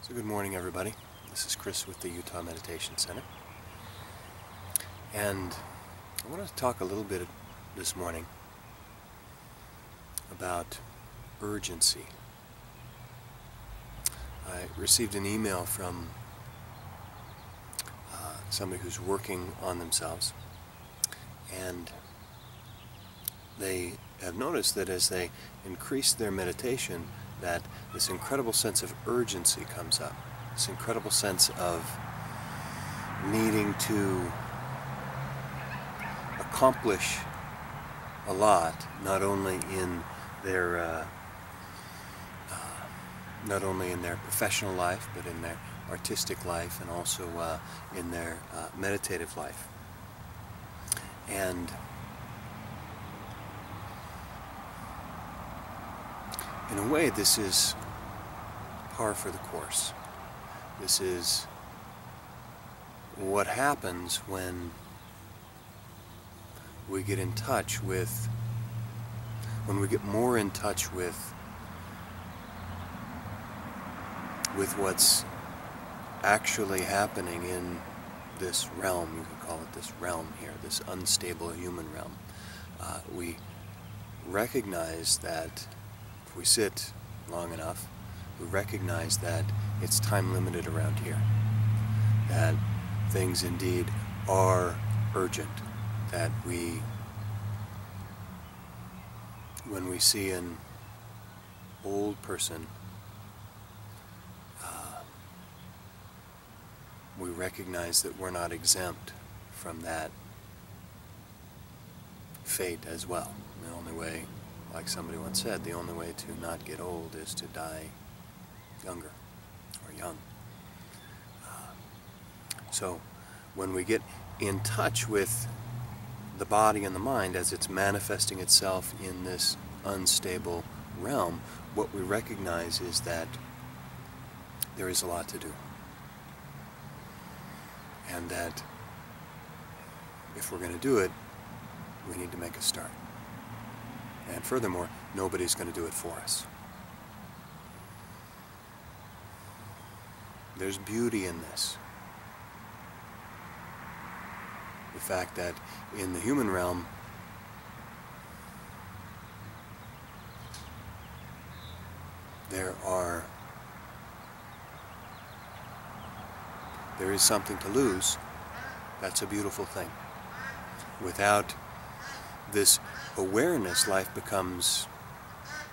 So good morning, everybody. This is Chris with the Utah Meditation Center. And I want to talk a little bit this morning about urgency. I received an email from somebody who's working on themselves, and they have noticed that as they increase their meditation, that this incredible sense of urgency comes up, this incredible sense of needing to accomplish a lot, not only in their professional life, but in their artistic life, and also in their meditative life. And in a way, this is par for the course. This is what happens when we get in touch with, when we get more in touch with what's actually happening in this realm. You could call it this realm here, this unstable human realm. We recognize that if we sit long enough, we recognize that it's time limited around here, that things indeed are urgent, that when we see an old person, we recognize that we're not exempt from that fate as well. The only way, like somebody once said, the only way to not get old is to die younger or young. So when we get in touch with the body and the mind as it's manifesting itself in this unstable realm, what we recognize is that there is a lot to do. And that if we're going to do it, we need to make a start. And furthermore, nobody's going to do it for us. There's beauty in this. The fact that in the human realm, there is something to lose. That's a beautiful thing. Without this awareness, life becomes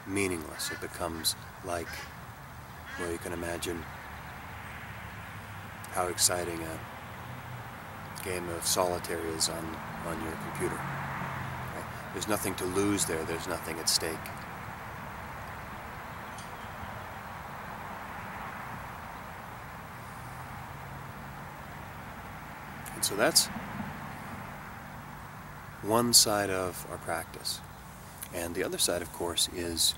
meaningless. It becomes like, well, you can imagine how exciting a game of solitaire is on your computer. Right? There's nothing to lose there. There's nothing at stake. And so that's one side of our practice. And the other side, of course, is,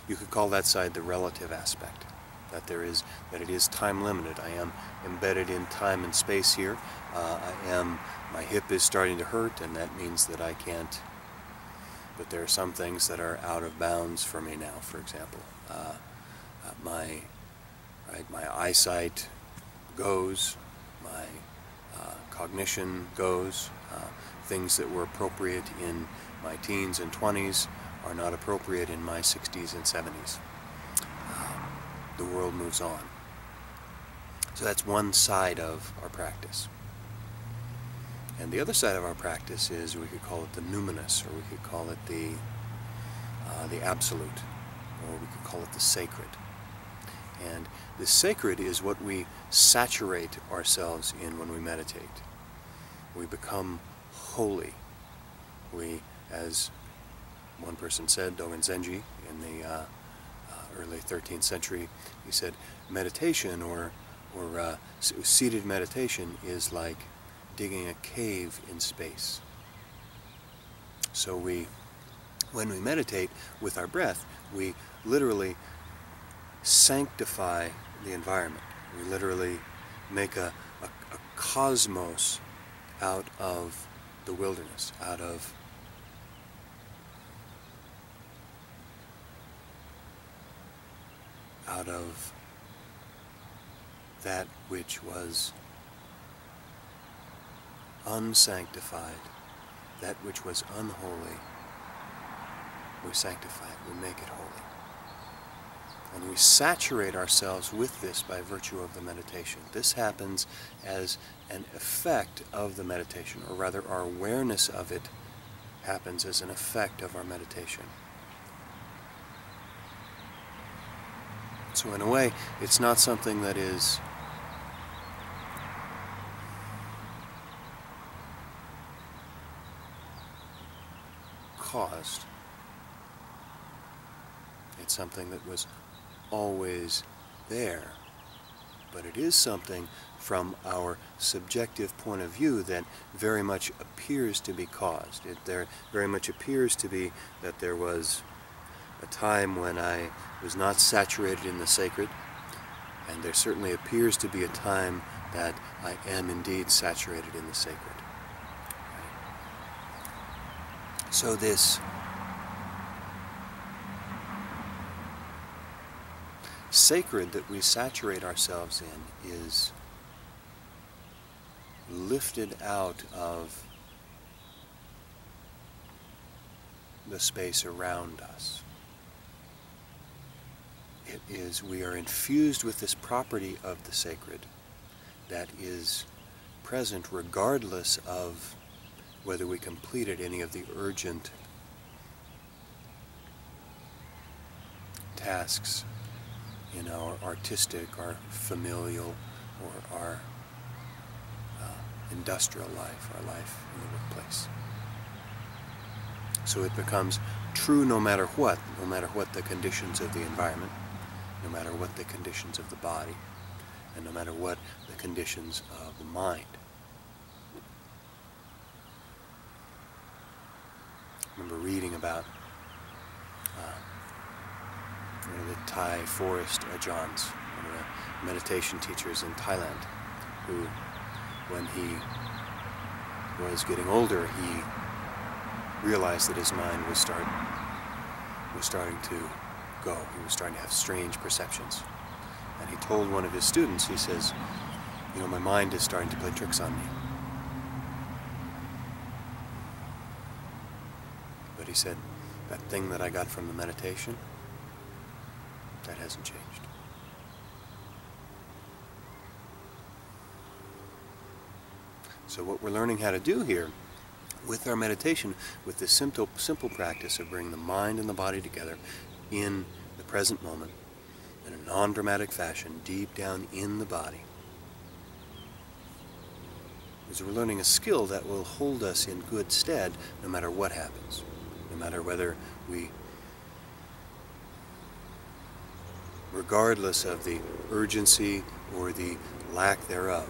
you could call that side the relative aspect. That it is time limited. I am embedded in time and space here. My hip is starting to hurt, and that means that I can't, but there are some things that are out of bounds for me now. For example, my eyesight goes, my cognition goes. Things that were appropriate in my teens and 20s are not appropriate in my 60s and 70s. The world moves on. So that's one side of our practice. And the other side of our practice is, we could call it the numinous, or we could call it the absolute, or we could call it the sacred. And the sacred is what we saturate ourselves in when we meditate. We become holy. We, as one person said, Dogen Zenji, in the early 13th century, he said, meditation or seated meditation is like digging a cave in space. So when we meditate with our breath, we literally sanctify the environment. We literally make a cosmos out of the wilderness, out of that which was unsanctified, that which was unholy, we sanctify it, we make it holy. And we saturate ourselves with this by virtue of the meditation. This happens as an effect of the meditation, or rather our awareness of it happens as an effect of our meditation. So in a way, it's not something that is caused. It's something that was always there, but it is something from our subjective point of view that very much appears to be caused. There very much appears to be that there was a time when I was not saturated in the sacred, and there certainly appears to be a time that I am indeed saturated in the sacred. Right? So this sacred that we saturate ourselves in is lifted out of the space around us. It is, we are infused with this property of the sacred that is present regardless of whether we completed any of the urgent tasks in our artistic, our familial, or our industrial life, our life in the workplace. So it becomes true no matter what the conditions of the environment, no matter what the conditions of the body, and no matter what the conditions of the mind. I remember reading about one of the Thai forest ajahns, one of the meditation teachers in Thailand, who, when he was getting older, he realized that his mind was starting to go. He was starting to have strange perceptions. And he told one of his students, he says, you know, my mind is starting to play tricks on me. But he said, that thing that I got from the meditation, that hasn't changed. So what we're learning how to do here with our meditation, with this simple practice of bringing the mind and the body together in the present moment, in a non-dramatic fashion, deep down in the body, is we're learning a skill that will hold us in good stead no matter what happens, no matter whether we, regardless of the urgency or the lack thereof,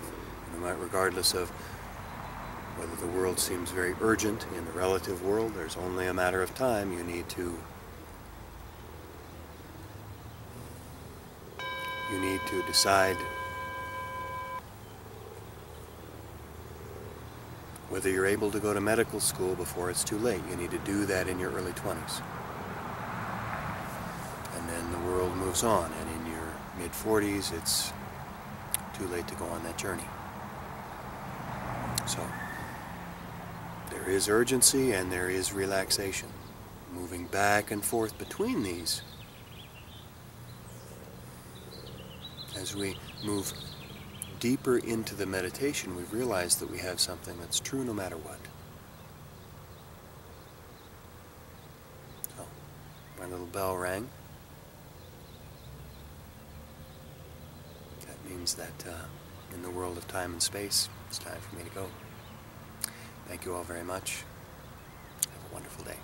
regardless of whether the world seems very urgent. In the relative world, there's only a matter of time. You need to decide whether you're able to go to medical school before it's too late. You need to do that in your early 20s. And then the world moves on, and in your mid-40s, it's too late to go on that journey. So there is urgency and there is relaxation. Moving back and forth between these, as we move deeper into the meditation, we realize that we have something that's true no matter what. So, my little bell rang. That means that in the world of time and space, it's time for me to go. Thank you all very much. Have a wonderful day.